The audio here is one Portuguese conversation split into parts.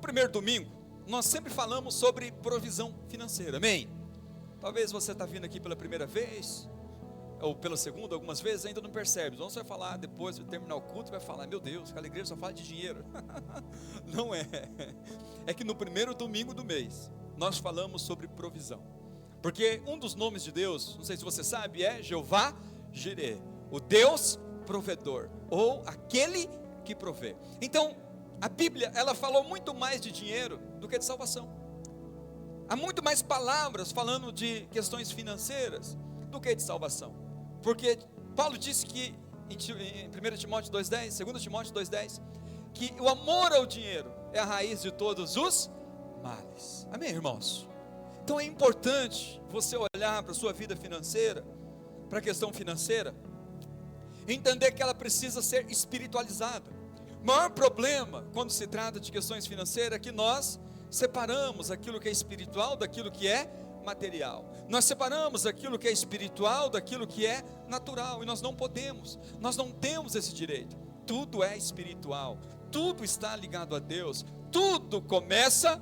No primeiro domingo, nós sempre falamos sobre provisão financeira, amém? Talvez você está vindo aqui pela primeira vez, ou pela segunda, algumas vezes ainda não percebe. Então você vai falar, depois de terminar o culto, vai falar, meu Deus, aquela igreja só fala de dinheiro. Não é. É que no primeiro domingo do mês, nós falamos sobre provisão. Porque um dos nomes de Deus, não sei se você sabe, é Jeová Jireh, o Deus provedor, ou aquele que provê. Então, a Bíblia, ela falou muito mais de dinheiro do que de salvação. Há muito mais palavras falando de questões financeiras do que de salvação. Porque Paulo disse que em 1 Timóteo 2,10, 2 Timóteo 2,10, que o amor ao dinheiro é a raiz de todos os males. Amém, irmãos? Então é importante você olhar para a sua vida financeira, para a questão financeira, entender que ela precisa ser espiritualizada. O maior problema quando se trata de questões financeiras é que nós separamos aquilo que é espiritual daquilo que é material. Nós separamos aquilo que é espiritual daquilo que é natural, e nós não podemos, nós não temos esse direito. Tudo é espiritual, tudo está ligado a Deus, tudo começa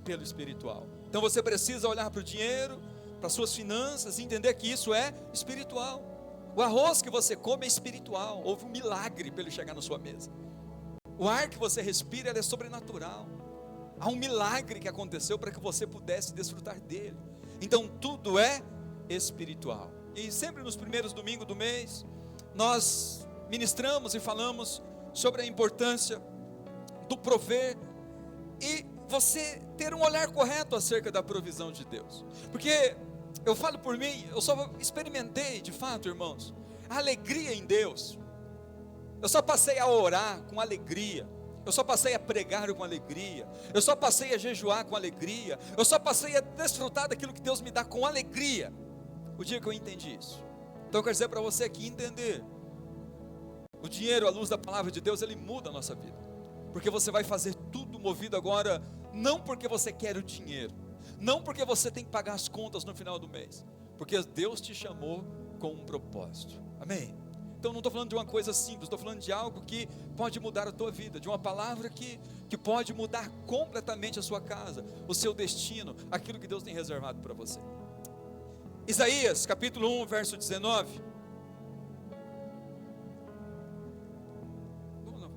pelo espiritual. Então você precisa olhar para o dinheiro, para as suas finanças, e entender que isso é espiritual. O arroz que você come é espiritual, houve um milagre para ele chegar na sua mesa. O ar que você respira é sobrenatural. Há um milagre que aconteceu para que você pudesse desfrutar dele. Então tudo é espiritual. E sempre nos primeiros domingos do mês, nós ministramos e falamos sobre a importância do prover e você ter um olhar correto acerca da provisão de Deus. Porque eu falo por mim, eu só experimentei de fato, irmãos, a alegria em Deus. Eu só passei a orar com alegria. Eu só passei a pregar com alegria. Eu só passei a jejuar com alegria. Eu só passei a desfrutar daquilo que Deus me dá com alegria, o dia que eu entendi isso. Então eu quero dizer para você que entender o dinheiro à luz da palavra de Deus, ele muda a nossa vida. Porque você vai fazer tudo movido agora, não porque você quer o dinheiro, não porque você tem que pagar as contas no final do mês, porque Deus te chamou com um propósito. Amém? Então não estou falando de uma coisa simples, estou falando de algo que pode mudar a tua vida, de uma palavra que pode mudar completamente a sua casa, o seu destino, aquilo que Deus tem reservado para você. Isaías capítulo 1, verso 19.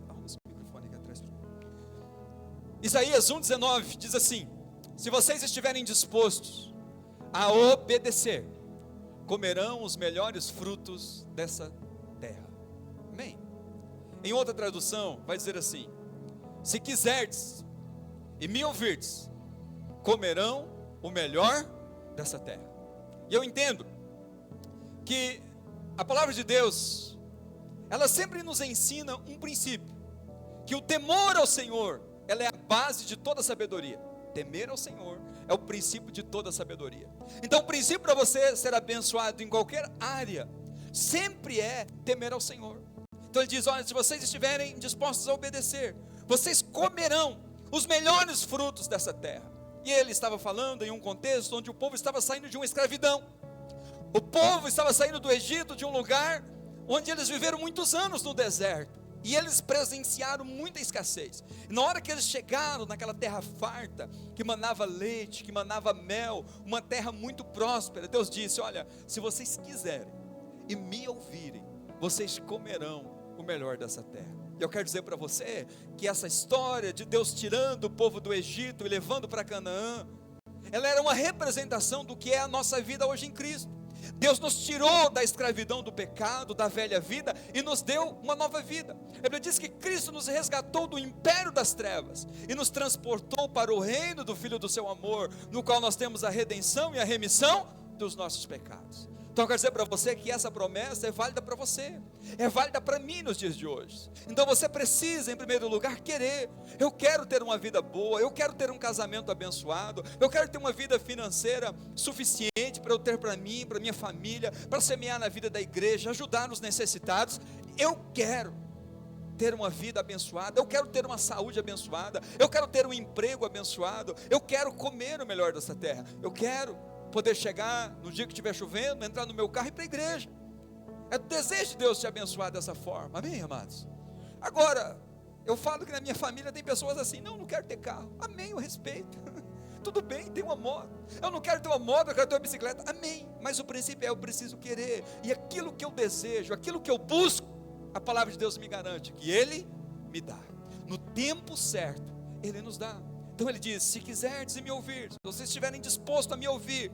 Arruma esse microfone aqui atrás. Isaías 1, 19 diz assim: se vocês estiverem dispostos a obedecer, comerão os melhores frutos dessa terra. Amém? Em outra tradução vai dizer assim: se quiserdes e me ouvirdes, comerão o melhor dessa terra. E eu entendo que a palavra de Deus, ela sempre nos ensina um princípio, que o temor ao Senhor, ela é a base de toda sabedoria. Temer ao Senhor é o princípio de toda sabedoria. Então o princípio para você ser abençoado em qualquer área sempre é temer ao Senhor. Então ele diz: olha, se vocês estiverem dispostos a obedecer, vocês comerão os melhores frutos dessa terra. E ele estava falando em um contexto onde o povo estava saindo de uma escravidão. O povo estava saindo do Egito, de um lugar onde eles viveram muitos anos no deserto, e eles presenciaram muita escassez. E na hora que eles chegaram naquela terra farta, que manava leite, que manava mel, uma terra muito próspera, Deus disse: olha, se vocês quiserem e me ouvirem, vocês comerão o melhor dessa terra. E eu quero dizer para você que essa história de Deus tirando o povo do Egito e levando para Canaã, ela era uma representação do que é a nossa vida hoje em Cristo. Deus nos tirou da escravidão do pecado, da velha vida, e nos deu uma nova vida. A Bíblia diz que Cristo nos resgatou do império das trevas e nos transportou para o reino do Filho do seu amor, no qual nós temos a redenção e a remissão dos nossos pecados. Então eu quero dizer para você que essa promessa é válida para você, é válida para mim nos dias de hoje. Então você precisa, em primeiro lugar, querer. Eu quero ter uma vida boa, eu quero ter um casamento abençoado, eu quero ter uma vida financeira suficiente para eu ter para mim, para minha família, para semear na vida da igreja, ajudar os necessitados. Eu quero ter uma vida abençoada, eu quero ter uma saúde abençoada, eu quero ter um emprego abençoado, eu quero comer o melhor dessa terra, eu quero poder chegar no dia que estiver chovendo, entrar no meu carro e ir para a igreja. É o desejo de Deus te abençoar dessa forma, amém, amados? Agora, Eu falo que na minha família tem pessoas assim: não quero ter carro. Amém, eu respeito. Tudo bem, tem uma moto. Eu não quero ter uma moto, eu quero ter uma bicicleta. Amém. Mas o princípio é: eu preciso querer. E aquilo que eu desejo, aquilo que eu busco, a palavra de Deus me garante que Ele me dá. No tempo certo, Ele nos dá. Então Ele diz: se quiserdes e me ouvir, se vocês estiverem dispostos a me ouvir,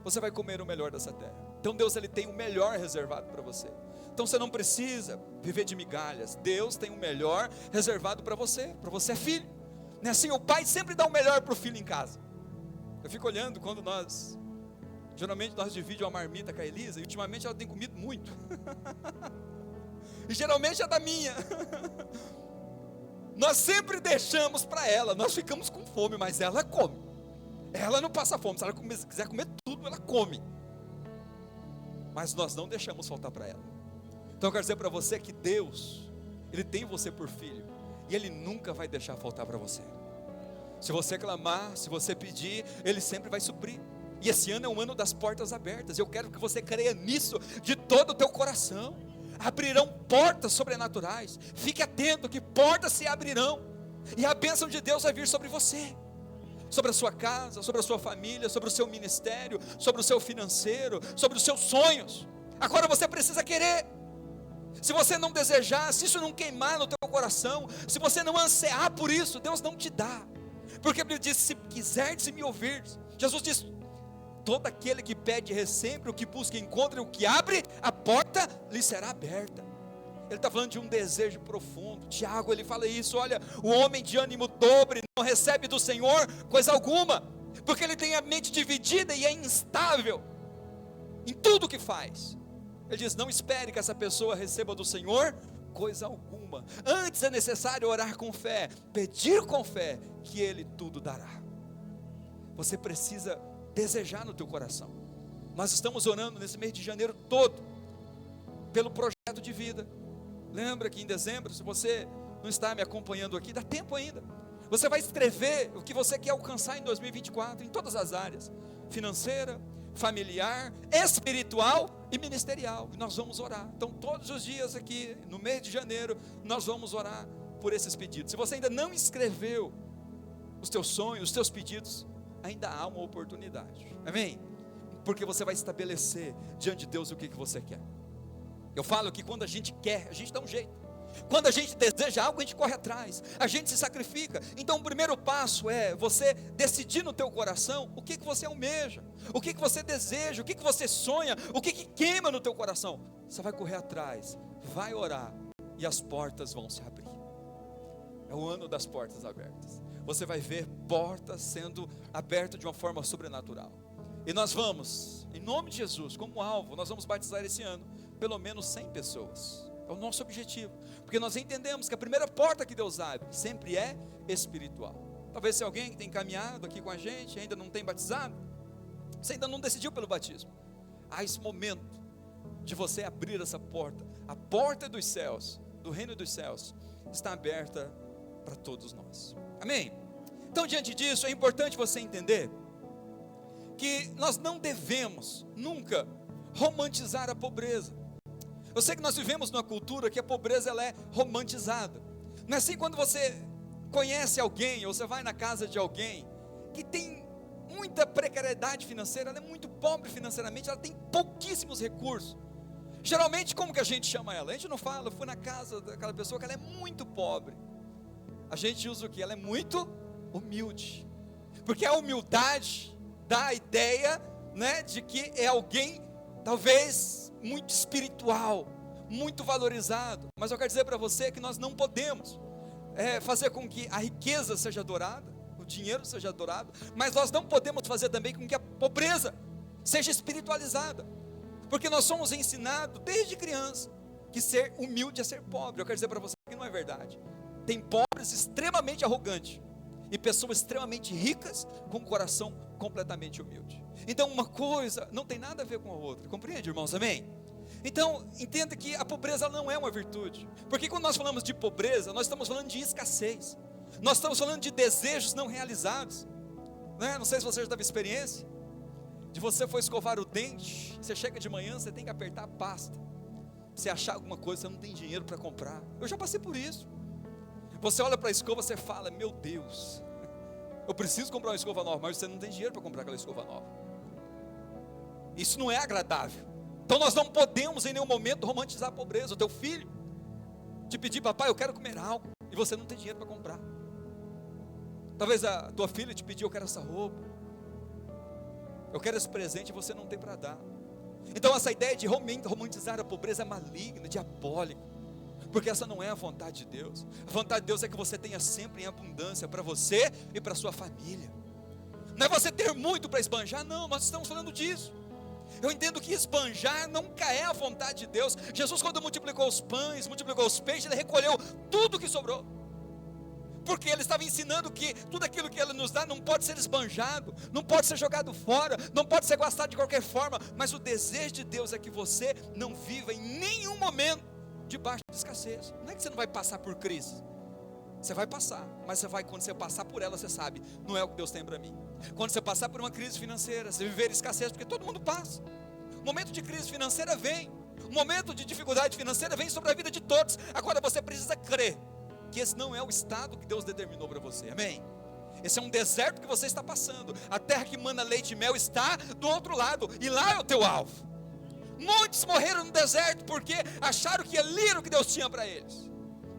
você vai comer o melhor dessa terra. Então Deus, Ele tem o melhor reservado para você. Então você não precisa viver de migalhas. Deus tem o melhor reservado para você. Para você é filho. Não é assim? O pai sempre dá o melhor para o filho em casa. Eu fico olhando quando geralmente nós dividimos uma marmita com a Elisa, e ultimamente ela tem comido muito. E geralmente é da minha. Nós sempre deixamos para ela. Nós ficamos com fome, mas ela come. Ela não passa fome. Se ela quiser comer tudo, ela come. Mas nós não deixamos faltar para ela. Então eu quero dizer para você que Deus, Ele tem você por filho, e Ele nunca vai deixar faltar para você. Se você clamar, se você pedir, Ele sempre vai suprir. E esse ano é um ano das portas abertas. Eu quero que você creia nisso de todo o teu coração. Abrirão portas sobrenaturais. Fique atento que portas se abrirão, e a bênção de Deus vai vir sobre você, sobre a sua casa, sobre a sua família, sobre o seu ministério, sobre o seu financeiro, sobre os seus sonhos. Agora você precisa querer. Se você não desejar, se isso não queimar no teu coração, se você não ansiar por isso, Deus não te dá. Porque Ele diz: se quiserdes e me ouvirdes. Jesus diz: todo aquele que pede recebe, o que busca encontra, o que abre, a porta lhe será aberta. Ele está falando de um desejo profundo. Tiago, ele fala isso: olha, o homem de ânimo dobre não recebe do Senhor coisa alguma, porque ele tem a mente dividida e é instável em tudo que faz. Ele diz: não espere que essa pessoa receba do Senhor coisa alguma. Antes é necessário orar com fé, pedir com fé, que Ele tudo dará. Você precisa desejar no teu coração. Nós estamos orando nesse mês de janeiro todo pelo projeto de vida. Lembra que em dezembro, se você não está me acompanhando aqui, dá tempo ainda. Você vai escrever o que você quer alcançar em 2024, em todas as áreas: financeira, familiar, espiritual e ministerial. E nós vamos orar. Então todos os dias aqui, no mês de janeiro, nós vamos orar por esses pedidos. Se você ainda não escreveu os teus sonhos, os teus pedidos, ainda há uma oportunidade. Amém? Porque você vai estabelecer diante de Deus o que você quer. Eu falo que quando a gente quer, a gente dá um jeito. Quando a gente deseja algo, a gente corre atrás, a gente se sacrifica. Então o primeiro passo é você decidir no teu coração o que você almeja, o que você deseja, o que você sonha, o que queima no teu coração. Você vai correr atrás, vai orar, e as portas vão se abrir. É o ano das portas abertas. Você vai ver portas sendo abertas de uma forma sobrenatural. E nós vamos, em nome de Jesus, como alvo, nós vamos batizar esse ano pelo menos 100 pessoas. É o nosso objetivo, porque nós entendemos que a primeira porta que Deus abre sempre é espiritual. Talvez se alguém que tem caminhado aqui com a gente ainda não tem batizado, você ainda não decidiu pelo batismo, há esse momento de você abrir essa porta. A porta dos céus, do reino dos céus, está aberta para todos nós. Amém? Então, diante disso, é importante você entender que nós não devemos nunca romantizar a pobreza. Eu sei que nós vivemos numa cultura que a pobreza ela é romantizada. Não é assim quando você conhece alguém, ou você vai na casa de alguém que tem muita precariedade financeira, ela é muito pobre financeiramente, ela tem pouquíssimos recursos. Geralmente, como que a gente chama ela? A gente não fala: eu fui na casa daquela pessoa que ela é muito pobre. A gente usa o que? Ela é muito humilde. Porque a humildade dá a ideia, né, de que é alguém talvez muito espiritual, muito valorizado. Mas eu quero dizer para você que nós não podemos fazer com que a riqueza seja adorada, o dinheiro seja adorado, mas nós não podemos fazer também com que a pobreza seja espiritualizada, porque nós somos ensinados desde criança que ser humilde é ser pobre. Eu quero dizer para você que não é verdade. Tem pobres extremamente arrogantes e pessoas extremamente ricas com um coração completamente humilde. Então uma coisa não tem nada a ver com a outra. Compreende, irmãos? Amém? Então entenda que a pobreza não é uma virtude, porque quando nós falamos de pobreza, nós estamos falando de escassez, nós estamos falando de desejos não realizados, né? Não sei se você já teve experiência de você for escovar o dente, você chega de manhã, você tem que apertar a pasta, você achar alguma coisa, você não tem dinheiro para comprar. Eu já passei por isso. Você olha para a escova, você fala, meu Deus, eu preciso comprar uma escova nova, mas você não tem dinheiro para comprar aquela escova nova. Isso não é agradável. Então nós não podemos em nenhum momento romantizar a pobreza. O teu filho te pedir, papai, eu quero comer algo, e você não tem dinheiro para comprar. Talvez a tua filha te pedir, eu quero essa roupa, eu quero esse presente, e você não tem para dar. Então essa ideia de romantizar a pobreza é maligna, diabólica, porque essa não é a vontade de Deus. A vontade de Deus é que você tenha sempre em abundância para você e para sua família. Não é você ter muito para esbanjar, não, nós estamos falando disso. Eu entendo que esbanjar nunca é a vontade de Deus. Jesus, quando multiplicou os pães, multiplicou os peixes, Ele recolheu tudo que sobrou, porque Ele estava ensinando que tudo aquilo que Ele nos dá não pode ser esbanjado, não pode ser jogado fora, não pode ser gastado de qualquer forma. Mas o desejo de Deus é que você não viva em nenhum momento debaixo de escassez. Não é que você não vai passar por crise, você vai passar, mas você vai, quando você passar por ela, você sabe, não é o que Deus tem para mim. Quando você passar por uma crise financeira, você viver escassez, porque todo mundo passa. O momento de crise financeira vem, o momento de dificuldade financeira vem sobre a vida de todos. Agora você precisa crer que esse não é o estado que Deus determinou para você, amém? Esse é um deserto que você está passando. A terra que mana leite e mel está do outro lado, e lá é o teu alvo. Muitos morreram no deserto porque acharam que ali era o que Deus tinha para eles.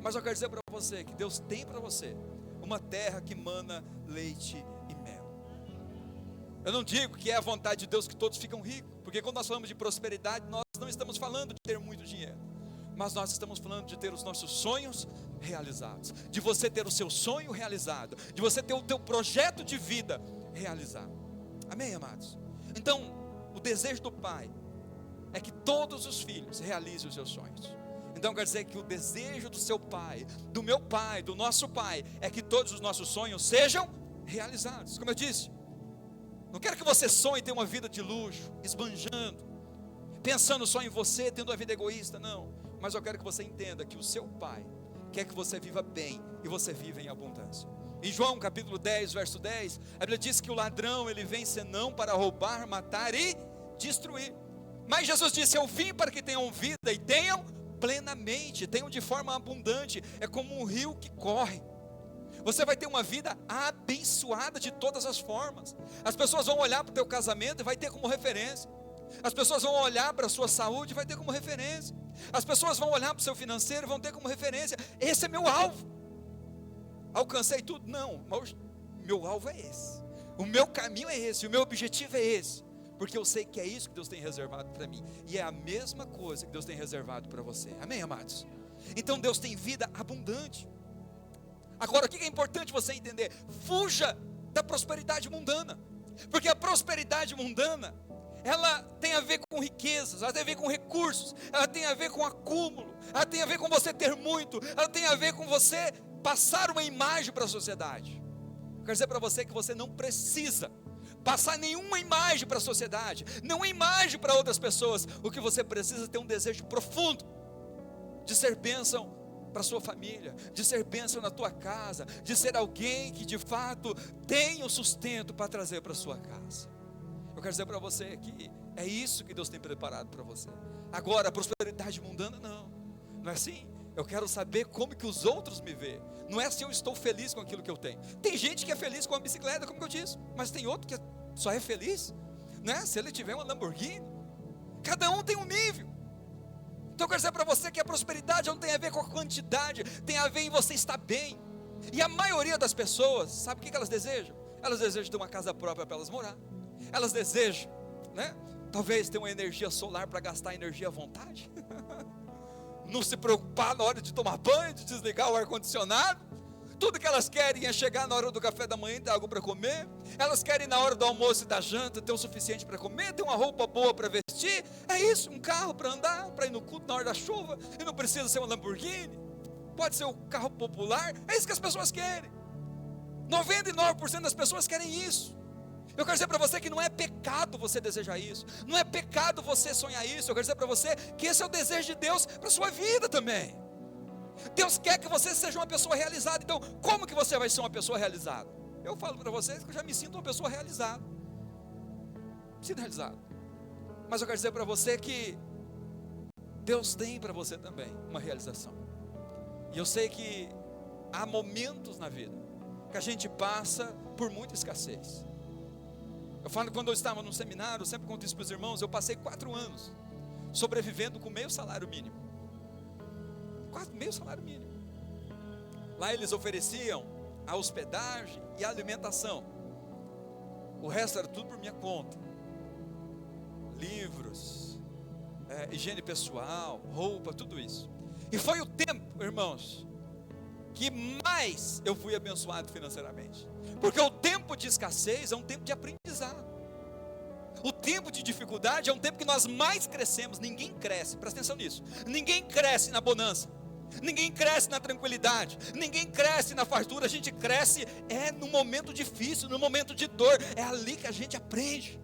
Mas eu quero dizer para você que Deus tem para você uma terra que mana leite e mel. Eu não digo que é a vontade de Deus que todos ficam ricos, porque quando nós falamos de prosperidade, nós não estamos falando de ter muito dinheiro, mas nós estamos falando de ter os nossos sonhos realizados, de você ter o seu sonho realizado, de você ter o teu projeto de vida realizado. Amém, amados? Então, o desejo do Pai é que todos os filhos realizem os seus sonhos. Então quer dizer que o desejo do seu pai, do meu pai, do nosso pai, é que todos os nossos sonhos sejam realizados. Como eu disse, não quero que você sonhe ter uma vida de luxo, esbanjando, pensando só em você, tendo uma vida egoísta, não. Mas eu quero que você entenda que o seu pai quer que você viva bem e você viva em abundância. Em João capítulo 10, verso 10, a Bíblia diz que o ladrão, ele vem senão para roubar, matar e destruir. Mas Jesus disse, eu vim para que tenham vida e tenham plenamente, tenham de forma abundante. É como um rio que corre. Você vai ter uma vida abençoada de todas as formas. As pessoas vão olhar para o teu casamento e vai ter como referência. As pessoas vão olhar para a sua saúde e vai ter como referência. As pessoas vão olhar para o seu financeiro e vão ter como referência. Esse é meu alvo. Alcancei tudo? Não, mas meu alvo é esse. O meu caminho é esse, o meu objetivo é esse. Porque eu sei que é isso que Deus tem reservado para mim. E é a mesma coisa que Deus tem reservado para você. Amém, amados? Então Deus tem vida abundante. Agora, o que é importante você entender? Fuja da prosperidade mundana. Porque a prosperidade mundana, ela tem a ver com riquezas, ela tem a ver com recursos, ela tem a ver com acúmulo, ela tem a ver com você ter muito, ela tem a ver com você passar uma imagem para a sociedade. Eu quero dizer para você que você não precisa passar nenhuma imagem para a sociedade, nenhuma imagem para outras pessoas. O que você precisa é ter um desejo profundo de ser bênção para a sua família, de ser bênção na tua casa, de ser alguém que de fato tem o sustento para trazer para a sua casa. Eu quero dizer para você que é isso que Deus tem preparado para você. Agora, a prosperidade mundana não é assim. Eu quero saber como que os outros me veem. Não é se eu estou feliz com aquilo que eu tenho. Tem gente que é feliz com a bicicleta, como eu disse, mas tem outro que só é feliz, né, se ele tiver uma Lamborghini. Cada um tem um nível. Então eu quero dizer para você que a prosperidade não tem a ver com a quantidade, tem a ver em você estar bem. E a maioria das pessoas, sabe o que elas desejam? Elas desejam ter uma casa própria para elas morar. Elas desejam, né, talvez ter uma energia solar para gastar energia à vontade. Não se preocupar na hora de tomar banho, de desligar o ar-condicionado. Tudo que elas querem é chegar na hora do café da manhã e ter algo para comer. Elas querem na hora do almoço e da janta ter o suficiente para comer, ter uma roupa boa para vestir. É isso, um carro para andar, para ir no culto na hora da chuva. E não precisa ser uma Lamborghini, pode ser o carro popular. É isso que as pessoas querem. 99% das pessoas querem isso. Eu quero dizer para você que não é pecado você desejar isso, não é pecado você sonhar isso. Eu quero dizer para você que esse é o desejo de Deus para a sua vida também. Deus quer que você seja uma pessoa realizada. Então, como que você vai ser uma pessoa realizada? Eu falo para vocês que eu já me sinto uma pessoa realizada. Me sinto realizado. Mas eu quero dizer para você que Deus tem para você também uma realização. E eu sei que há momentos na vida que a gente passa por muita escassez. Eu falo que quando eu estava no seminário, eu sempre conto isso para os irmãos, eu passei 4 anos sobrevivendo com meio salário mínimo. Meio salário mínimo. Lá eles ofereciam a hospedagem e a alimentação. O resto era tudo por minha conta. Livros, higiene pessoal, roupa, tudo isso. E foi o tempo, irmãos, que mais eu fui abençoado financeiramente. Porque o tempo de escassez é um tempo de aprendizado. O tempo de dificuldade é um tempo que nós mais crescemos. Ninguém cresce, presta atenção nisso. Ninguém cresce na bonança. Ninguém cresce na tranquilidade. Ninguém cresce na fartura. A gente cresce no momento difícil, no momento de dor. É ali que a gente aprende.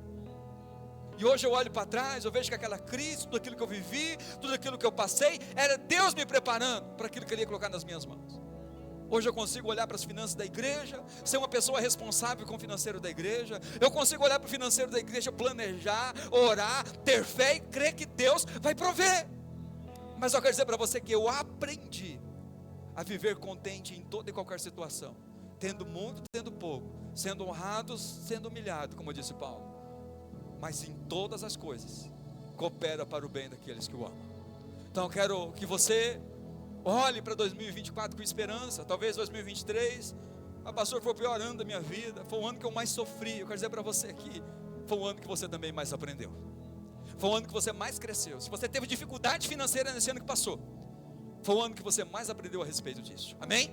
E hoje eu olho para trás, eu vejo que aquela crise, tudo aquilo que eu vivi, tudo aquilo que eu passei, era Deus me preparando para aquilo que Ele ia colocar nas minhas mãos. Hoje eu consigo olhar para as finanças da igreja, ser uma pessoa responsável com o financeiro da igreja. Eu consigo olhar para o financeiro da igreja, planejar, orar, ter fé e crer que Deus vai prover. Mas eu quero dizer para você que eu aprendi a viver contente em toda e qualquer situação, tendo muito, tendo pouco, sendo honrados, sendo humilhado, como disse Paulo. Mas em todas as coisas coopera para o bem daqueles que o amam. Então eu quero que você olhe para 2024 com esperança. Talvez 2023, pastor, foi o pior ano da minha vida, foi o ano que eu mais sofri. Eu quero dizer para você aqui, foi o ano que você também mais aprendeu, foi o ano que você mais cresceu. Se você teve dificuldade financeira nesse ano que passou, foi o ano que você mais aprendeu a respeito disso. Amém?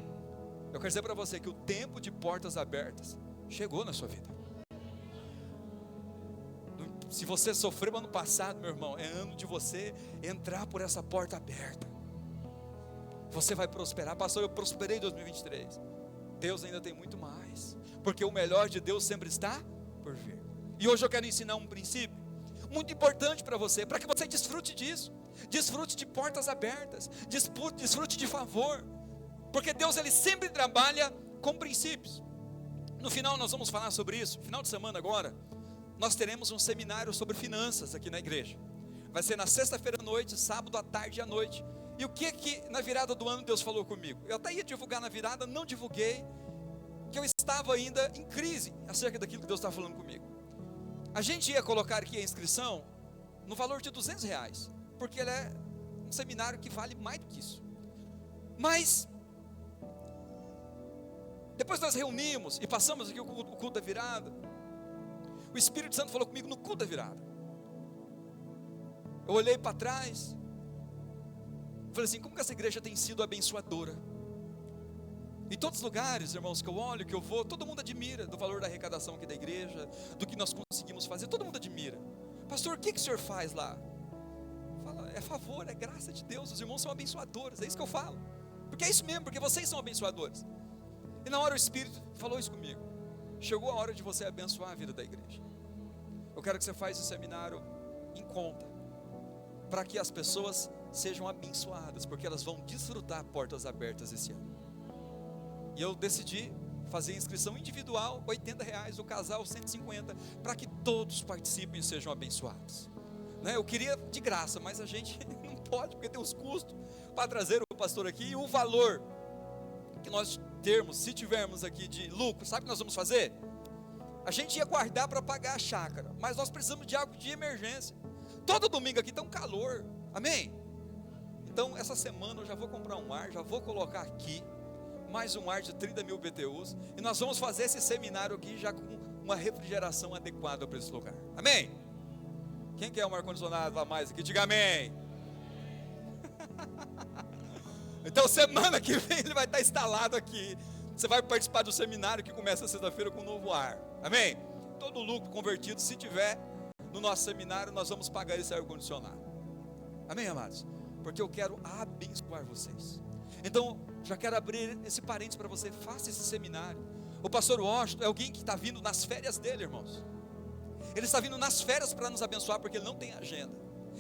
Eu quero dizer para você que o tempo de portas abertas chegou na sua vida. Se você sofreu ano passado, meu irmão, é ano de você entrar por essa porta aberta. Você vai prosperar. Pastor, eu prosperei em 2023. Deus ainda tem muito mais, porque o melhor de Deus sempre está por vir. E hoje eu quero ensinar um princípio muito importante para você, para que você desfrute disso. Desfrute de portas abertas, desfrute de favor, porque Deus, Ele sempre trabalha com princípios. No final nós vamos falar sobre isso. Final de semana agora nós teremos um seminário sobre finanças aqui na igreja. Vai ser na sexta-feira à noite, sábado à tarde e à noite. E o que na virada do ano Deus falou comigo? Eu até ia divulgar na virada, não divulguei, que eu estava ainda em crise acerca daquilo que Deus estava falando comigo. A gente ia colocar aqui a inscrição no valor de R$200, porque ele é um seminário que vale mais do que isso. Mas depois nós reunimos e passamos aqui o culto da virada. O Espírito Santo falou comigo no culto da virada. Eu olhei para trás, falei assim, como que essa igreja tem sido abençoadora. Em todos os lugares, irmãos, que eu olho, que eu vou, todo mundo admira do valor da arrecadação aqui da igreja, do que nós conseguimos fazer, todo mundo admira. Pastor, o que o senhor faz lá? Fala, é favor, é graça de Deus, os irmãos são abençoadores, é isso que eu falo. Porque é isso mesmo, porque vocês são abençoadores. E na hora o Espírito falou isso comigo. Chegou a hora de você abençoar a vida da igreja. Eu quero que você faça esse seminário em conta, para que as pessoas sejam abençoadas, porque elas vão desfrutar portas abertas esse ano. E eu decidi fazer a inscrição individual, R$80, o casal R$150, para que todos participem e sejam abençoados. Eu queria de graça, mas a gente não pode, porque tem os custos para trazer o pastor aqui, e o valor que nós termos, se tivermos aqui de lucro, sabe o que nós vamos fazer? A gente ia guardar para pagar a chácara, mas nós precisamos de algo de emergência. Todo domingo aqui está um calor, amém? Então essa semana eu já vou comprar um ar, já vou colocar aqui, mais um ar de 30 mil BTUs, e nós vamos fazer esse seminário aqui já com uma refrigeração adequada para esse lugar, amém? Quem quer um ar-condicionado a mais aqui, diga amém. Então semana que vem ele vai estar instalado aqui. Você vai participar do seminário que começa sexta-feira com um novo ar, amém? Todo lucro convertido, se tiver no nosso seminário, nós vamos pagar esse ar-condicionado, amém, amados? Porque eu quero abençoar vocês. Então já quero abrir esse parênteses para você. Faça esse seminário. O pastor Washington é alguém que está vindo nas férias dele, irmãos. Ele está vindo nas férias para nos abençoar, porque ele não tem agenda.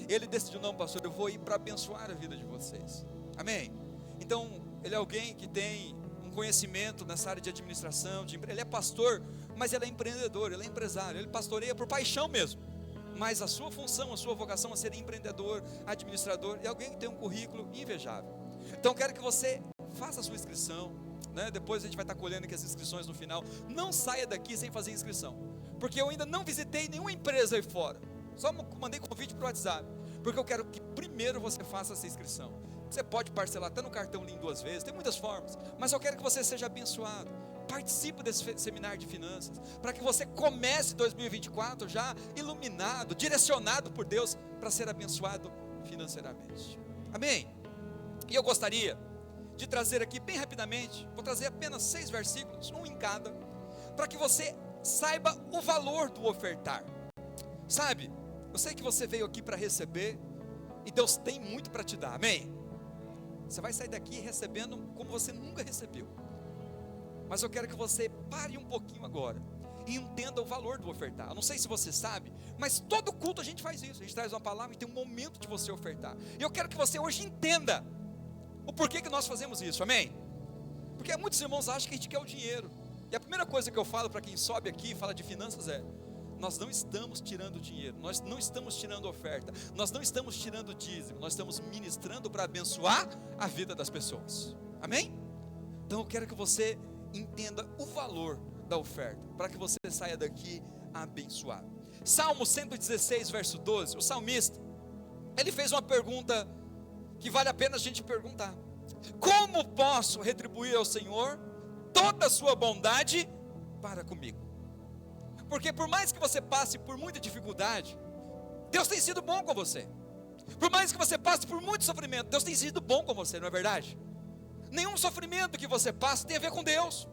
Ele decidiu, não, pastor, eu vou ir para abençoar a vida de vocês, amém? Então ele é alguém que tem um conhecimento nessa área de administração, ele é pastor, mas ele é empreendedor, ele é empresário, ele pastoreia por paixão mesmo, mas a sua função, a sua vocação é ser empreendedor, administrador, é alguém que tem um currículo invejável. Então quero que você faça a sua inscrição, né? Depois a gente vai estar colhendo aqui as inscrições no final. Não saia daqui sem fazer inscrição, porque eu ainda não visitei nenhuma empresa aí fora, só mandei convite para o WhatsApp, porque eu quero que primeiro você faça essa inscrição. Você pode parcelar até no cartão em 2 vezes, tem muitas formas, mas eu quero que você seja abençoado. Participe desse seminário de finanças, para que você comece 2024 já iluminado, direcionado por Deus, para ser abençoado financeiramente, amém? E eu gostaria de trazer aqui bem rapidamente, vou trazer apenas 6 versículos, um em cada, para que você saiba o valor do ofertar. Sabe, eu sei que você veio aqui para receber, e Deus tem muito para te dar, amém? Você vai sair daqui recebendo como você nunca recebeu, mas eu quero que você pare um pouquinho agora, e entenda o valor do ofertar. Eu não sei se você sabe, mas todo culto a gente faz isso, a gente traz uma palavra e tem um momento de você ofertar, e eu quero que você hoje entenda o porquê que nós fazemos isso, amém? Porque muitos irmãos acham que a gente quer o dinheiro, e a primeira coisa que eu falo para quem sobe aqui e fala de finanças é: nós não estamos tirando dinheiro, nós não estamos tirando oferta, nós não estamos tirando dízimo, nós estamos ministrando para abençoar a vida das pessoas, amém? Então eu quero que você entenda o valor da oferta, para que você saia daqui abençoado. Salmo 116, verso 12, o salmista, ele fez uma pergunta que vale a pena a gente perguntar: como posso retribuir ao Senhor toda a sua bondade para comigo? Porque por mais que você passe por muita dificuldade, Deus tem sido bom com você. Por mais que você passe por muito sofrimento, Deus tem sido bom com você, não é verdade? Nenhum sofrimento que você passa tem a ver com Deus,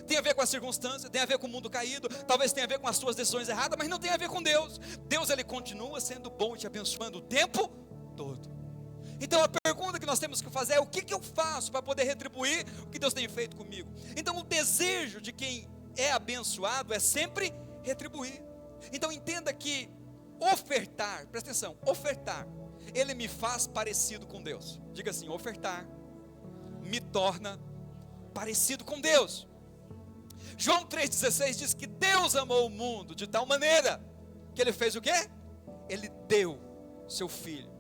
tem a ver com a circunstância, tem a ver com o mundo caído, talvez tenha a ver com as suas decisões erradas, mas não tem a ver com Deus. Deus, ele continua sendo bom e te abençoando o tempo todo. Então a pergunta que nós temos que fazer é: o que eu faço para poder retribuir o que Deus tem feito comigo? Então o desejo de quem é abençoado é sempre retribuir. Então entenda que ofertar, presta atenção, ofertar, ele me faz parecido com Deus. Diga assim: ofertar me torna parecido com Deus. João 3,16 diz que Deus amou o mundo de tal maneira que ele fez o quê? Ele deu seu Filho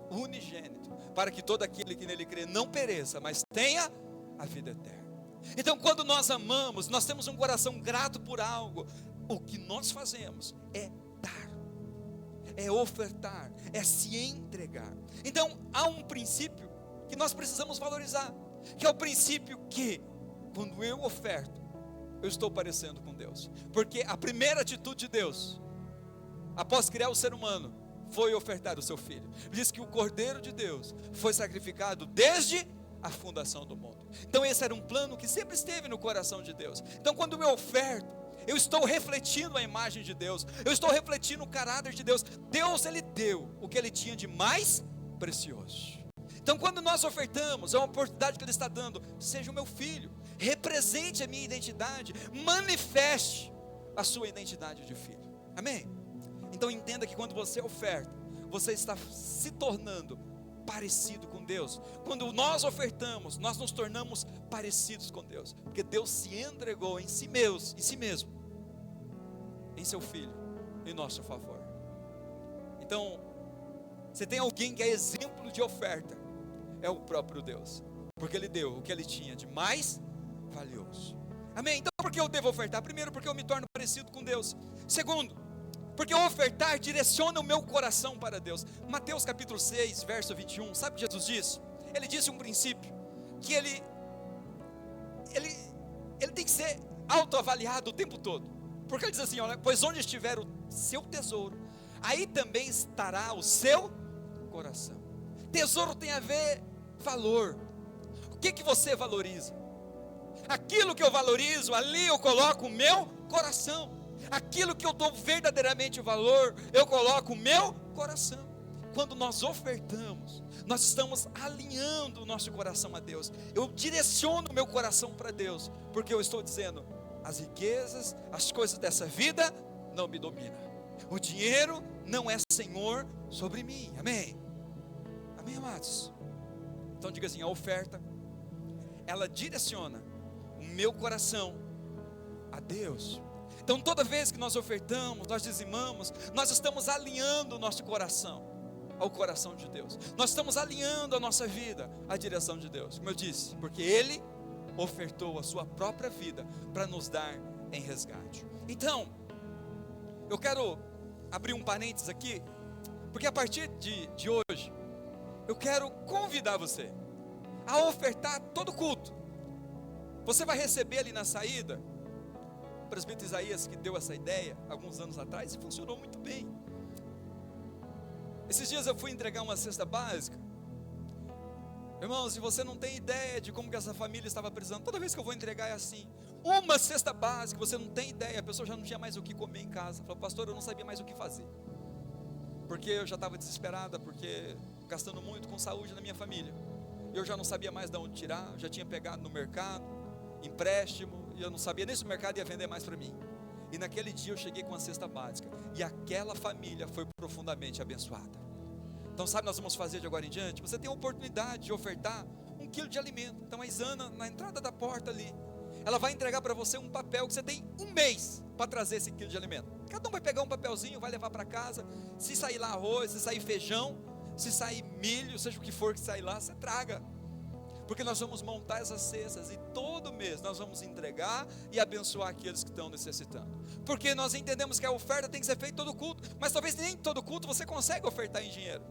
unigênito, para que todo aquele que nele crê não pereça, mas tenha a vida eterna. Então quando nós amamos, nós temos um coração grato por algo, o que nós fazemos é dar, é ofertar, é se entregar. Então há um princípio que nós precisamos valorizar, que é o princípio que quando eu oferto, eu estou parecendo com Deus. Porque a primeira atitude de Deus, após criar o ser humano, foi ofertar o seu Filho. Diz que o Cordeiro de Deus foi sacrificado desde a fundação do mundo. Então esse era um plano que sempre esteve no coração de Deus. Então quando eu oferto, eu estou refletindo a imagem de Deus, eu estou refletindo o caráter de Deus. Deus, ele deu o que ele tinha de mais precioso. Então quando nós ofertamos, é uma oportunidade que ele está dando: seja o meu filho, represente a minha identidade, manifeste a sua identidade de filho, amém? Então entenda que quando você oferta, você está se tornando parecido com Deus. Quando nós ofertamos, nós nos tornamos parecidos com Deus, porque Deus se entregou em si mesmo, em seu Filho, em nosso favor. Então, você tem alguém que é exemplo de oferta, é o próprio Deus, porque ele deu o que ele tinha de mais valioso, amém? Então por que eu devo ofertar? Primeiro, porque eu me torno parecido com Deus. Segundo, porque ofertar direciona o meu coração para Deus. Mateus capítulo 6, verso 21, sabe o que Jesus disse? Ele disse um princípio, que ele tem que ser autoavaliado o tempo todo, porque ele diz assim: olha, pois onde estiver o seu tesouro, aí também estará o seu coração. Tesouro tem a ver valor. O que você valoriza? Aquilo que eu valorizo, ali eu coloco o meu coração. Aquilo que eu dou verdadeiramente valor, eu coloco o meu coração. Quando nós ofertamos, nós estamos alinhando o nosso coração a Deus. Eu direciono o meu coração para Deus, porque eu estou dizendo: as riquezas, as coisas dessa vida não me dominam. O dinheiro não é senhor sobre mim, amém? Amém, amados? Então diga assim: a oferta, ela direciona o meu coração a Deus. Então toda vez que nós ofertamos, nós dizimamos, nós estamos alinhando o nosso coração ao coração de Deus. Nós estamos alinhando a nossa vida à direção de Deus, como eu disse, porque Ele ofertou a sua própria vida para nos dar em resgate. Então, eu quero abrir um parênteses aqui, porque a partir de hoje, eu quero convidar você a ofertar todo culto. Você vai receber ali na saída, o presbítero Isaías que deu essa ideia alguns anos atrás e funcionou muito bem. Esses dias eu fui entregar uma cesta básica. Irmãos, se você não tem ideia de como que essa família estava precisando, toda vez que eu vou entregar é assim, uma cesta básica, você não tem ideia, a pessoa já não tinha mais o que comer em casa. Falou, pastor, eu não sabia mais o que fazer, porque eu já estava desesperada, porque gastando muito com saúde na minha família, eu já não sabia mais de onde tirar, já tinha pegado no mercado, empréstimo, e eu não sabia nem se o mercado ia vender mais para mim. E naquele dia eu cheguei com a cesta básica, e aquela família foi profundamente abençoada. Então sabe, nós vamos fazer de agora em diante, você tem a oportunidade de ofertar 1 quilo de alimento. Então a Isana, na entrada da porta ali, ela vai entregar para você um papel que você tem 1 mês para trazer esse quilo de alimento. Cada um vai pegar um papelzinho, vai levar para casa. Se sair lá arroz, se sair feijão, se sair milho, seja o que for que sair lá, você traga. Porque nós vamos montar essas cestas e todo mês nós vamos entregar e abençoar aqueles que estão necessitando. Porque nós entendemos que a oferta tem que ser feita todo culto, mas talvez nem todo culto você consegue ofertar em dinheiro.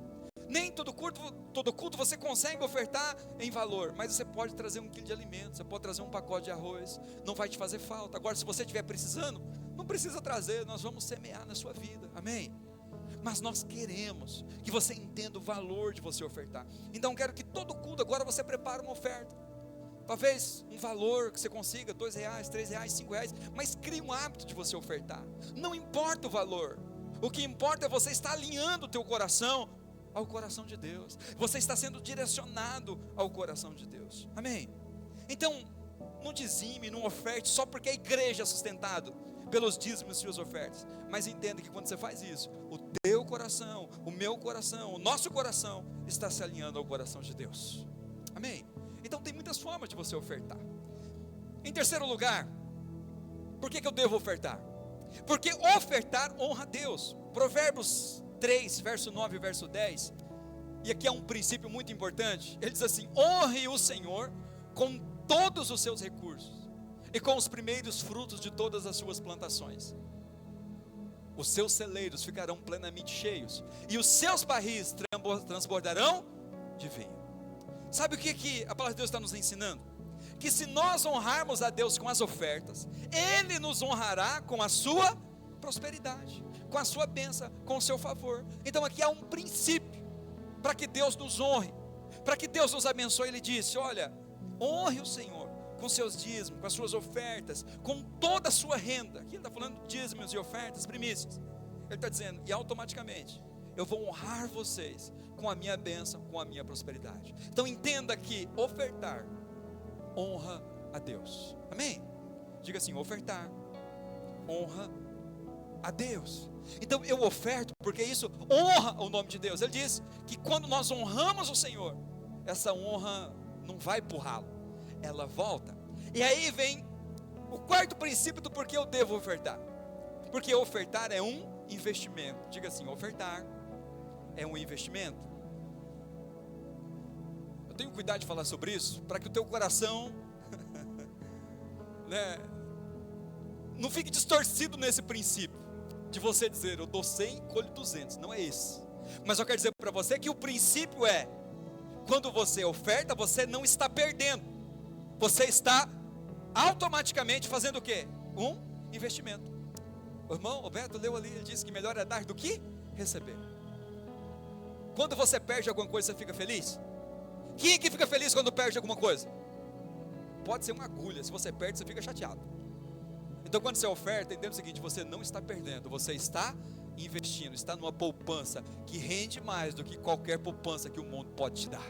Nem todo culto você consegue ofertar em valor, mas você pode trazer 1 quilo de alimento, você pode trazer um pacote de arroz, não vai te fazer falta. Agora, se você estiver precisando, não precisa trazer, nós vamos semear na sua vida, amém? Mas nós queremos que você entenda o valor de você ofertar. Então quero que todo culto agora você prepare uma oferta, talvez um valor que você consiga, R$2, R$3, R$5, mas crie um hábito de você ofertar. Não importa o valor, o que importa é você estar alinhando o teu coração ao coração de Deus. Você está sendo direcionado ao coração de Deus, amém? Então, não dizime, não oferte só porque a igreja é sustentado pelos dízimos e suas ofertas, mas entenda que quando você faz isso, o teu coração, o meu coração, o nosso coração está se alinhando ao coração de Deus, amém? Então tem muitas formas de você ofertar. Em terceiro lugar, por que eu devo ofertar? Porque ofertar honra a Deus. Provérbios 3, verso 9 e verso 10, e aqui é um princípio muito importante. Ele diz assim: honre o Senhor com todos os seus recursos e com os primeiros frutos de todas as suas plantações. Os seus celeiros ficarão plenamente cheios e os seus barris transbordarão de vinho. Sabe o que a palavra de Deus está nos ensinando? Que se nós honrarmos a Deus com as ofertas, Ele nos honrará com a sua prosperidade, com a sua bênção, com o seu favor. Então aqui há um princípio para que Deus nos honre, para que Deus nos abençoe. Ele disse: olha, honre o Senhor com seus dízimos, com as suas ofertas, com toda a sua renda. Aqui ele está falando de dízimos e ofertas, primícias. Ele está dizendo, e automaticamente eu vou honrar vocês com a minha bênção, com a minha prosperidade. Então entenda que ofertar honra a Deus, amém? Diga assim: ofertar honra a Deus. Então eu oferto porque isso honra o nome de Deus. Ele diz que quando nós honramos o Senhor, essa honra não vai para o ralo, ela volta. E aí vem o quarto princípio do porquê eu devo ofertar. Porque ofertar é um investimento. Diga assim: ofertar é um investimento. Eu tenho cuidado de falar sobre isso, para que o teu coração né, não fique distorcido nesse princípio de você dizer, eu dou 100 e colho 200, não é esse. Mas eu quero dizer para você que o princípio é, quando você oferta, você não está perdendo, você está automaticamente fazendo o quê? Um investimento. O irmão Roberto leu ali, ele disse que melhor é dar do que receber. Quando você perde alguma coisa, você fica feliz? Quem é que fica feliz quando perde alguma coisa? Pode ser uma agulha, se você perde, você fica chateado. Então quando você oferta, entenda o seguinte: você não está perdendo, você está investindo, está numa poupança que rende mais do que qualquer poupança que o mundo pode te dar.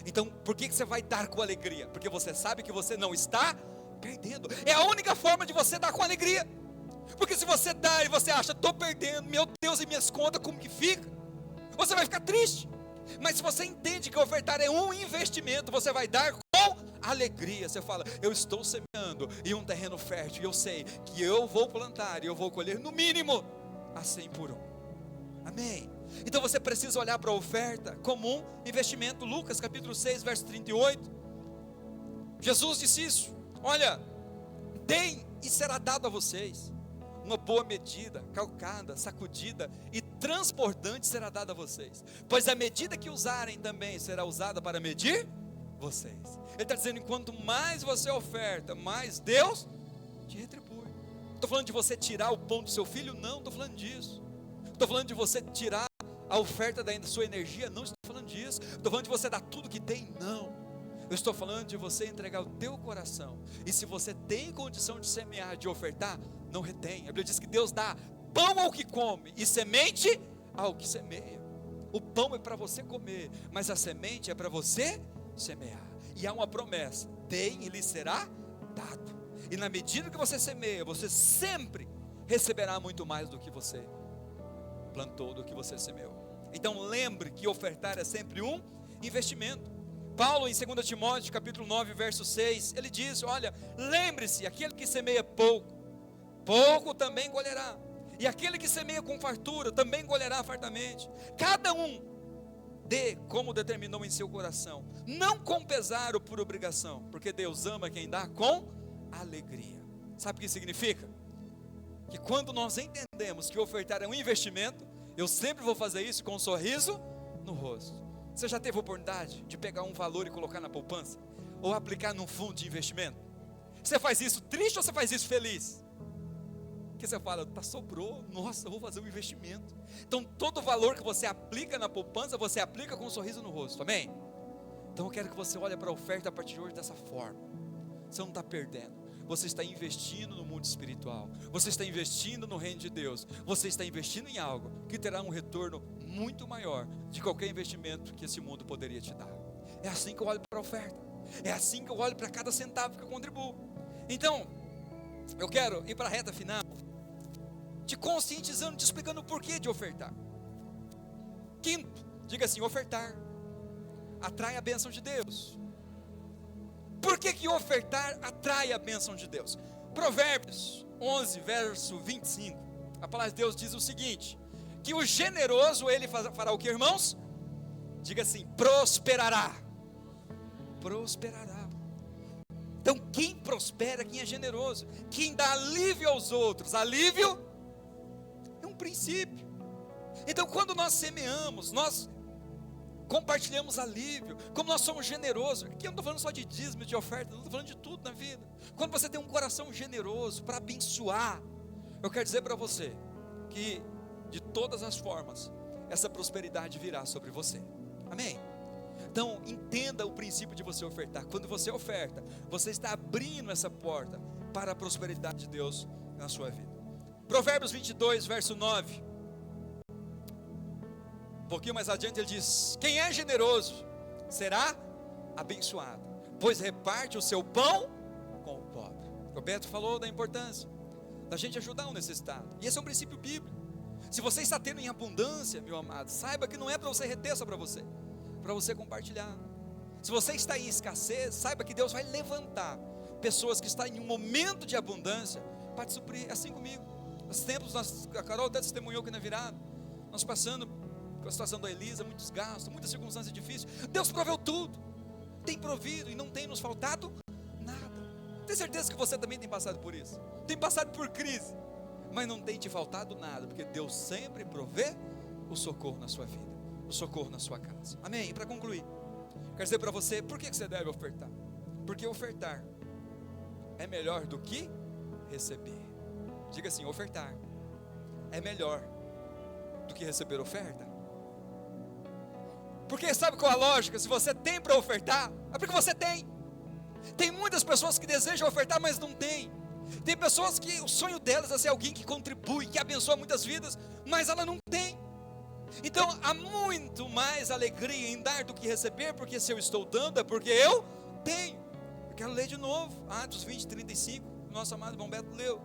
Então por que você vai dar com alegria? Porque você sabe que você não está perdendo. É a única forma de você dar com alegria. Porque se você dá e você acha, estou perdendo, meu Deus, e minhas contas como que fica? Você vai ficar triste. Mas se você entende que ofertar é um investimento, você vai dar com alegria. Você fala, eu estou semeando em um terreno fértil, e eu sei que eu vou plantar e eu vou colher no mínimo a 100 por 1. Amém? Então você precisa olhar para a oferta como um investimento. Lucas capítulo 6, verso 38. Jesus disse isso: olha, deem e será dado a vocês, uma boa medida, calcada, sacudida e transbordante será dada a vocês, pois a medida que usarem também será usada para medir vocês. Ele está dizendo, enquanto mais você oferta, mais Deus te retribui. Estou falando de você tirar o pão do seu filho? Não, estou falando disso. Estou falando de você tirar a oferta da sua energia? Não estou falando disso. Estou falando de você dar tudo que tem? Não. Eu estou falando de você entregar o teu coração. E se você tem condição de semear, de ofertar, não retém. A Bíblia diz que Deus dá pão ao que come e semente ao que semeia. O pão é para você comer, mas a semente é para você semear. E há uma promessa: deem e lhe será dado. E na medida que você semeia, você sempre receberá muito mais do que você plantou, do que você semeou. Então lembre que ofertar é sempre um investimento. Paulo em 2 Timóteo capítulo 9 verso 6, ele diz, olha, lembre-se, aquele que semeia pouco, pouco também colherá, e aquele que semeia com fartura, também colherá fartamente. Cada um dê como determinou em seu coração, não com pesar ou por obrigação, porque Deus ama quem dá com alegria. Sabe o que significa? Que quando nós entendemos que ofertar é um investimento, eu sempre vou fazer isso com um sorriso no rosto. Você já teve a oportunidade de pegar um valor e colocar na poupança? Ou aplicar num fundo de investimento? Você faz isso triste ou você faz isso feliz? Porque você fala, sobrou, nossa, eu vou fazer um investimento. Então todo valor que você aplica na poupança, você aplica com um sorriso no rosto, amém? Então eu quero que você olhe para a oferta a partir de hoje dessa forma. Você não está perdendo, você está investindo no mundo espiritual, você está investindo no reino de Deus, você está investindo em algo que terá um retorno muito maior de qualquer investimento que esse mundo poderia te dar. É assim que eu olho para a oferta, é assim que eu olho para cada centavo que eu contribuo. Então, eu quero ir para a reta final, te conscientizando, te explicando o porquê de ofertar. Quinto, diga assim, ofertar atrai a bênção de Deus. Por que ofertar atrai a bênção de Deus? Provérbios 11, verso 25, a palavra de Deus diz o seguinte, que o generoso, ele fará o que, irmãos? Diga assim, prosperará. Prosperará. Então quem prospera, quem é generoso, quem dá alívio aos outros, alívio é um princípio. Então quando nós semeamos, nós compartilhamos alívio, como nós somos generosos. Aqui eu não estou falando só de dízimo, de oferta, não estou falando de tudo na vida. Quando você tem um coração generoso para abençoar, eu quero dizer para você que de todas as formas essa prosperidade virá sobre você, amém? Então entenda o princípio de você ofertar. Quando você oferta, você está abrindo essa porta para a prosperidade de Deus na sua vida. Provérbios 22 verso 9, um pouquinho mais adiante ele diz, quem é generoso será abençoado, pois reparte o seu pão com o pobre. O Beto falou da importância da gente ajudar o necessitado, e esse é um princípio bíblico. Se você está tendo em abundância, meu amado, saiba que não é para você reter só para você compartilhar. Se você está em escassez, saiba que Deus vai levantar pessoas que estão em um momento de abundância para te suprir, assim comigo. Nos tempos, a Carol até testemunhou que na virada, nós passando com a situação da Elisa, muitos gastos, muitas circunstâncias difíceis, Deus proveu tudo, tem provido e não tem nos faltado nada. Tem certeza que você também tem passado por isso, tem passado por crise, mas não tem te faltado nada, porque Deus sempre provê o socorro na sua vida, o socorro na sua casa, amém? E para concluir, quero dizer para você, por que você deve ofertar? Porque ofertar é melhor do que receber. Diga assim, ofertar é melhor do que receber oferta. Porque sabe qual é a lógica? Se você tem para ofertar, é porque você tem. Tem muitas pessoas que desejam ofertar, mas não tem. Tem pessoas que o sonho delas é ser alguém que contribui, que abençoa muitas vidas, mas ela não tem. Então há muito mais alegria em dar do que receber, porque se eu estou dando é porque eu tenho. Eu quero ler de novo, Atos 20, 35, nosso amado irmão Beto leu.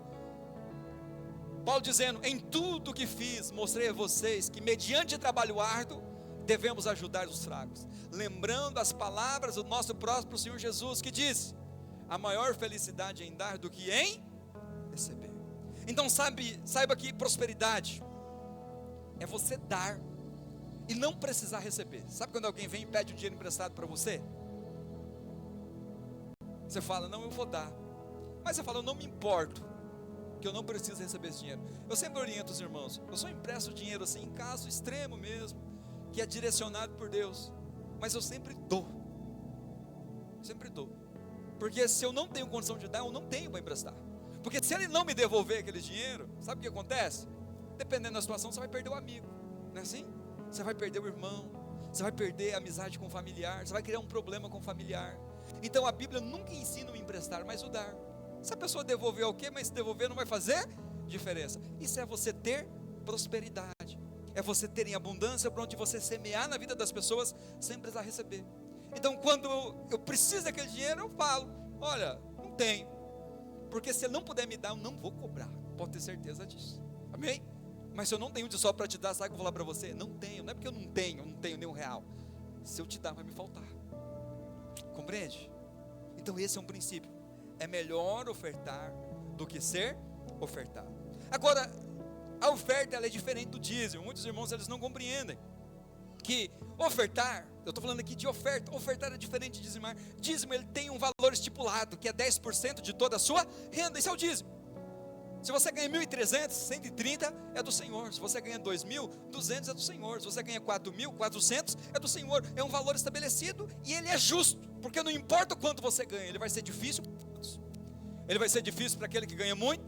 Paulo dizendo, em tudo que fiz, mostrei a vocês que mediante trabalho árduo, devemos ajudar os fracos, lembrando as palavras do nosso próprio Senhor Jesus, que disse, a maior felicidade é em dar do que em receber. Então saiba que prosperidade é você dar e não precisar receber. Sabe quando alguém vem e pede um dinheiro emprestado para você? Você fala, não, eu vou dar. Mas você fala, eu não me importo, que eu não preciso receber esse dinheiro. Eu sempre oriento os irmãos, eu só empresto dinheiro assim, em caso extremo mesmo, que é direcionado por Deus, mas eu sempre dou, porque se eu não tenho condição de dar, eu não tenho para emprestar, porque se ele não me devolver aquele dinheiro, sabe o que acontece? Dependendo da situação, você vai perder o amigo, não é assim? Você vai perder o irmão, você vai perder a amizade com o familiar, você vai criar um problema com o familiar. Então a Bíblia nunca ensina o emprestar, mas o dar. Se a pessoa devolver o quê? Mas se devolver não vai fazer diferença. Isso é você ter prosperidade, é você ter em abundância para onde você semear na vida das pessoas sem precisar receber. Então quando eu preciso daquele dinheiro, eu falo, olha, não tenho, porque se ele não puder me dar, eu não vou cobrar, pode ter certeza disso, amém? Mas se eu não tenho de só para te dar, sabe o que eu vou falar para você? Não tenho, não é porque eu não tenho nenhum real, se eu te dar vai me faltar, compreende? Então esse é um princípio, é melhor ofertar do que ser ofertado. Agora, a oferta ela é diferente do dízimo. Muitos irmãos eles não compreendem que ofertar, eu estou falando aqui de oferta, ofertar é diferente de dizimar. Dízimo ele tem um valor estipulado, que é 10% de toda a sua renda, isso é o dízimo. Se você ganha 1.300, 130 é do Senhor. Se você ganha 2.200 é do Senhor. Se você ganha 4.400 é do Senhor. É um valor estabelecido e ele é justo, porque não importa o quanto você ganha, ele vai ser difícil para todos. Ele vai ser difícil para aquele que ganha muito,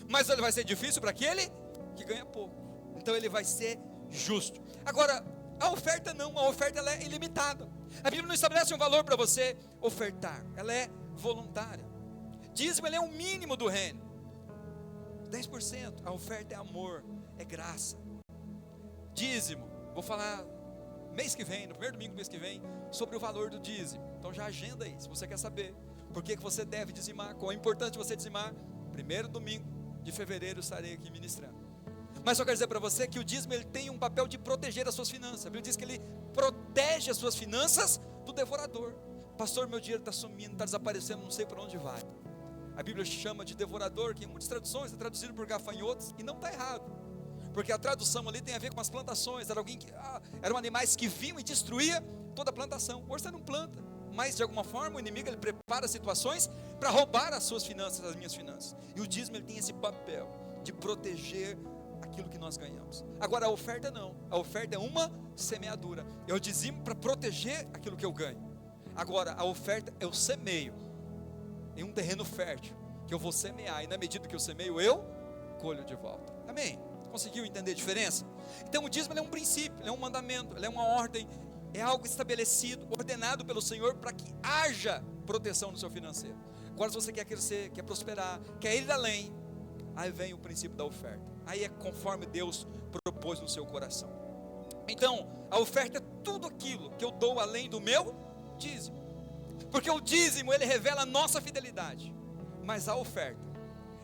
mas ele vai ser difícil para aquele que ganha pouco. Então ele vai ser justo. Agora, a oferta não, a oferta ela é ilimitada. A Bíblia não estabelece um valor para você ofertar, ela é voluntária. Dízimo ele é o mínimo do reino. 10%, a oferta é amor, é graça. Dízimo, vou falar mês que vem, no primeiro domingo do mês que vem, sobre o valor do dízimo. Então já agenda aí, se você quer saber por que você deve dizimar, qual é importante você dizimar, primeiro domingo de fevereiro eu estarei aqui ministrando. Mas só quero dizer para você que o dízimo ele tem um papel de proteger as suas finanças. A Bíblia diz que ele protege as suas finanças do devorador. Pastor, meu dinheiro está sumindo, está desaparecendo, não sei para onde vai. A Bíblia chama de devorador, que em muitas traduções é traduzido por gafanhotos, e não está errado, porque a tradução ali tem a ver com as plantações. Eram animais que vinham e destruía toda a plantação. Hoje você não planta, mas de alguma forma o inimigo ele prepara situações para roubar as suas finanças, as minhas finanças. E o dízimo ele tem esse papel de proteger aquilo que nós ganhamos. Agora a oferta não, a oferta é uma semeadura. Eu dizimo para proteger aquilo que eu ganho. Agora a oferta eu semeio em um terreno fértil, que eu vou semear, e na medida que eu semeio, eu colho de volta. Amém? Conseguiu entender a diferença? Então o dízimo é um princípio, é um mandamento, é uma ordem, é algo estabelecido, ordenado pelo Senhor, para que haja proteção no seu financeiro. Agora se você quer crescer, quer prosperar, quer ir além, aí vem o princípio da oferta, aí é conforme Deus propôs no seu coração. Então a oferta é tudo aquilo que eu dou além do meu dízimo, porque o dízimo ele revela a nossa fidelidade, mas a oferta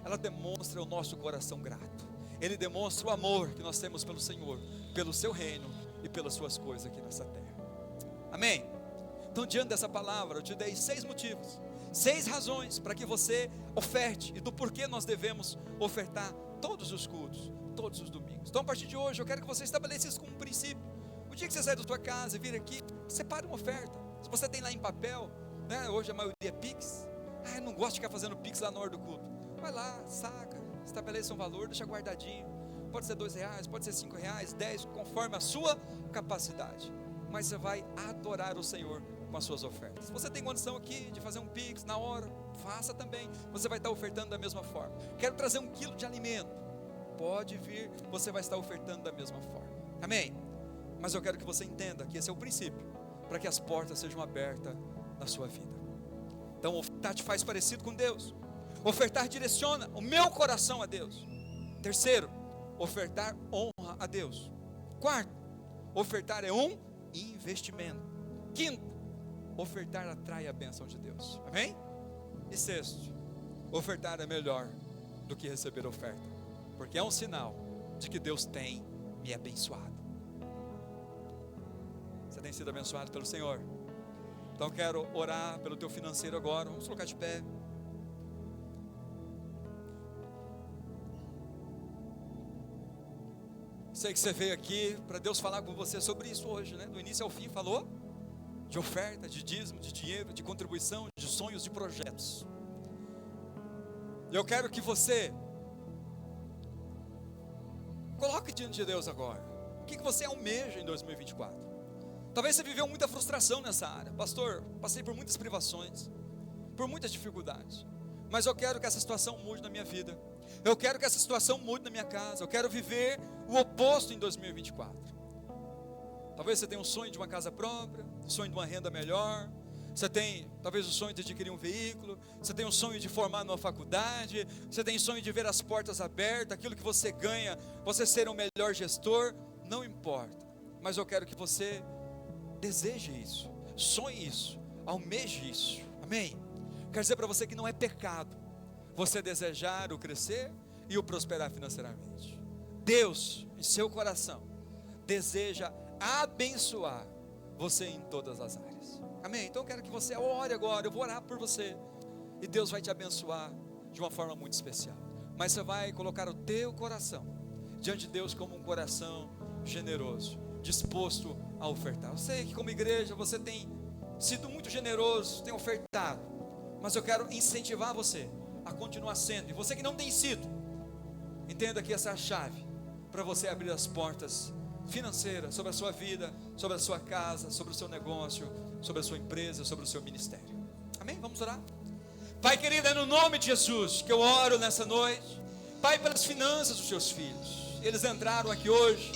ela demonstra o nosso coração grato, ele demonstra o amor que nós temos pelo Senhor, pelo seu reino e pelas suas coisas aqui nessa terra. Amém? Então diante dessa palavra eu te dei 6 motivos, 6 razões para que você oferte, e do porquê nós devemos ofertar todos os cultos, todos os domingos. Então a partir de hoje eu quero que você estabeleça isso como um princípio. O dia que você sair da sua casa e vir aqui, separe uma oferta. Se você tem lá em papel, né, hoje a maioria é Pix, eu não gosto de ficar fazendo Pix lá na hora do culto, vai lá, saca, estabeleça um valor, deixa guardadinho, pode ser R$2, pode ser R$5, 10, conforme a sua capacidade, mas você vai adorar o Senhor com as suas ofertas. Se você tem condição aqui de fazer um Pix na hora, faça também, você vai estar ofertando da mesma forma. Quero trazer 1 quilo de alimento, pode vir, você vai estar ofertando da mesma forma, amém? Mas eu quero que você entenda que esse é o princípio, para que as portas sejam abertas na sua vida. Então ofertar te faz parecido com Deus, ofertar direciona o meu coração a Deus. Terceiro, ofertar honra a Deus. Quarto, ofertar é um investimento. Quinto, ofertar atrai a bênção de Deus, amém? E sexto, ofertar é melhor do que receber oferta, porque é um sinal de que Deus tem me abençoado. Você tem sido abençoado pelo Senhor? Então quero orar pelo teu financeiro agora. Vamos colocar de pé. Sei que você veio aqui para Deus falar com você sobre isso hoje, né? Do início ao fim falou de oferta, de dízimo, de dinheiro, de contribuição, de sonhos, de projetos. Eu quero que você coloque diante de Deus agora, o que você almeja em 2024? Talvez você viveu muita frustração nessa área. Pastor, passei por muitas privações, por muitas dificuldades, mas eu quero que essa situação mude na minha vida. Eu quero que essa situação mude na minha casa. Eu quero viver o oposto em 2024. Talvez você tenha um sonho de uma casa própria, sonho de uma renda melhor. Você tem talvez o sonho de adquirir um veículo. Você tem um sonho de formar numa faculdade. Você tem sonho de ver as portas abertas. Aquilo que você ganha, você ser um melhor gestor. Não importa, mas eu quero que você deseje isso, sonhe isso, almeje isso. Amém? Quero dizer para você que não é pecado você desejar o crescer e o prosperar financeiramente. Deus, em seu coração, deseja abençoar você em todas as áreas. Amém? Então eu quero que você ore agora. Eu vou orar por você e Deus vai te abençoar de uma forma muito especial. Mas você vai colocar o teu coração diante de Deus como um coração generoso, disposto a ofertar. Eu sei que como igreja você tem sido muito generoso, tem ofertado, mas eu quero incentivar você a continuar sendo. E você que não tem sido, entenda que essa é a chave para você abrir as portas financeiras sobre a sua vida, sobre a sua casa, sobre o seu negócio, sobre a sua empresa, sobre o seu ministério. Amém? Vamos orar? Pai querido, é no nome de Jesus que eu oro nessa noite. Pai, pelas finanças dos seus filhos. Eles entraram aqui hoje.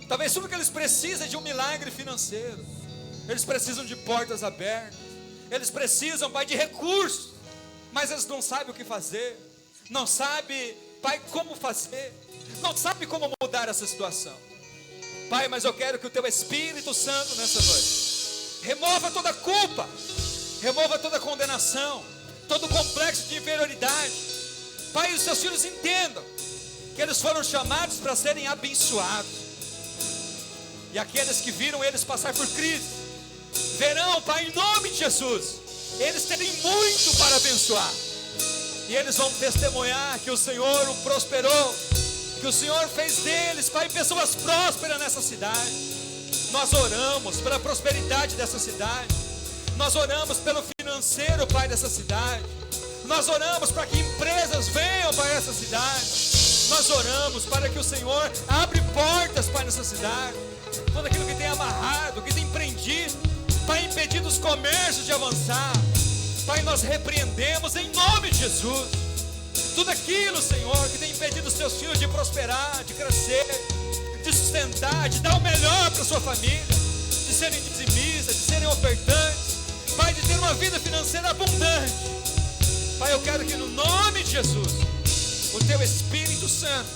Talvez tudo que eles precisam é de um milagre financeiro. Eles precisam de portas abertas. Eles precisam, Pai, de recursos. Mas eles não sabem o que fazer. Não sabem, Pai, como fazer. Não sabem como mudar essa situação. Pai, mas eu quero que o Teu Espírito Santo nessa noite remova toda culpa, remova toda condenação, todo complexo de inferioridade. Pai, os Teus filhos entendam que eles foram chamados para serem abençoados. E aqueles que viram eles passar por crise, verão, Pai, em nome de Jesus, eles terem muito para abençoar. E eles vão testemunhar que o Senhor o prosperou, que o Senhor fez deles, Pai, pessoas prósperas nessa cidade. Nós oramos pela prosperidade dessa cidade. Nós oramos pelo financeiro, Pai, dessa cidade. Nós oramos para que empresas venham para essa cidade. Nós oramos para que o Senhor abra portas, Pai, nessa cidade. Tudo aquilo que tem amarrado, que tem prendido, Pai, impedido os comércios de avançar, Pai, nós repreendemos em nome de Jesus. Tudo aquilo, Senhor, que tem impedido os Teus filhos de prosperar, de crescer, de sustentar, de dar o melhor para a sua família, de serem dizimistas, de serem ofertantes, Pai, de ter uma vida financeira abundante. Pai, eu quero que no nome de Jesus, o Teu Espírito Santo,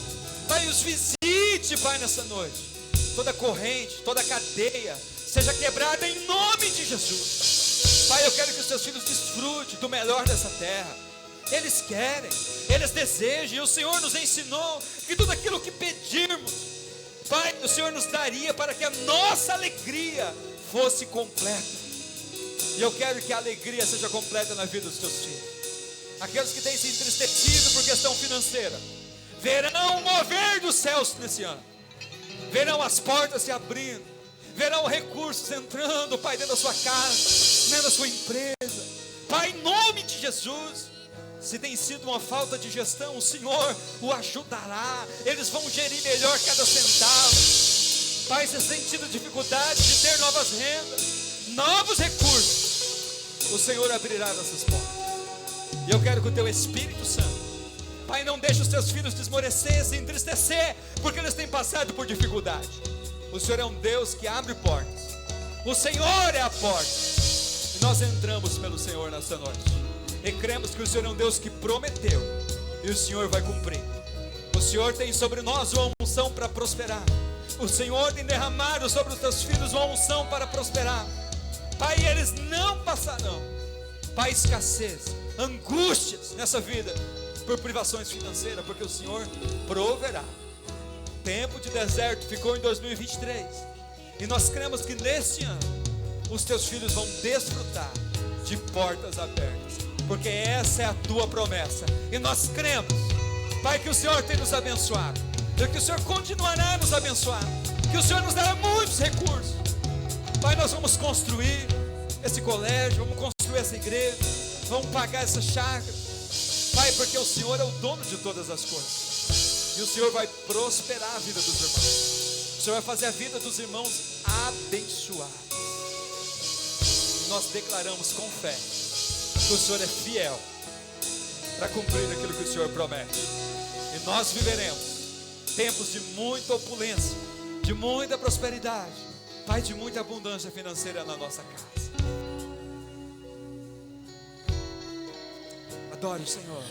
Pai, os visite, Pai, nessa noite. Toda corrente, toda cadeia seja quebrada em nome de Jesus. Pai, eu quero que os Teus filhos desfrutem do melhor dessa terra. Eles querem, eles desejam, e o Senhor nos ensinou que tudo aquilo que pedirmos, Pai, o Senhor nos daria para que a nossa alegria fosse completa. E eu quero que a alegria seja completa na vida dos Teus filhos. Aqueles que têm se entristecido por questão financeira, verão o mover dos céus nesse ano. Verão as portas se abrindo, verão recursos entrando, Pai, dentro da sua casa, dentro da sua empresa. Pai, em nome de Jesus, se tem sido uma falta de gestão, o Senhor o ajudará. Eles vão gerir melhor cada centavo. Pai, se tem tido dificuldade de ter novas rendas, novos recursos, o Senhor abrirá essas portas. E eu quero que o Teu Espírito Santo, Pai, não deixe os Teus filhos desmorecer, se entristecer, porque eles têm passado por dificuldade. O Senhor é um Deus que abre portas. O Senhor é a porta. E nós entramos pelo Senhor nessa noite. E cremos que o Senhor é um Deus que prometeu. E o Senhor vai cumprir. O Senhor tem sobre nós uma unção para prosperar. O Senhor tem derramado sobre os Teus filhos uma unção para prosperar. Pai, eles não passarão, Pai, escassez, angústias nessa vida por privações financeiras, porque o Senhor proverá. Tempo de deserto ficou em 2023, e nós cremos que neste ano os Teus filhos vão desfrutar de portas abertas, porque essa é a Tua promessa, e nós cremos, Pai, que o Senhor tem nos abençoado, e que o Senhor continuará a nos abençoar, que o Senhor nos dará muitos recursos. Pai, nós vamos construir, esse colégio, vamos construir essa igreja, vamos pagar essa chácara. Pai, porque o Senhor é o dono de todas as coisas, e o Senhor vai prosperar a vida dos irmãos, o Senhor vai fazer a vida dos irmãos abençoada. Nós declaramos com fé que o Senhor é fiel para cumprir aquilo que o Senhor promete, e nós viveremos tempos de muita opulência, de muita prosperidade, Pai, de muita abundância financeira na nossa casa. Adore o Senhor.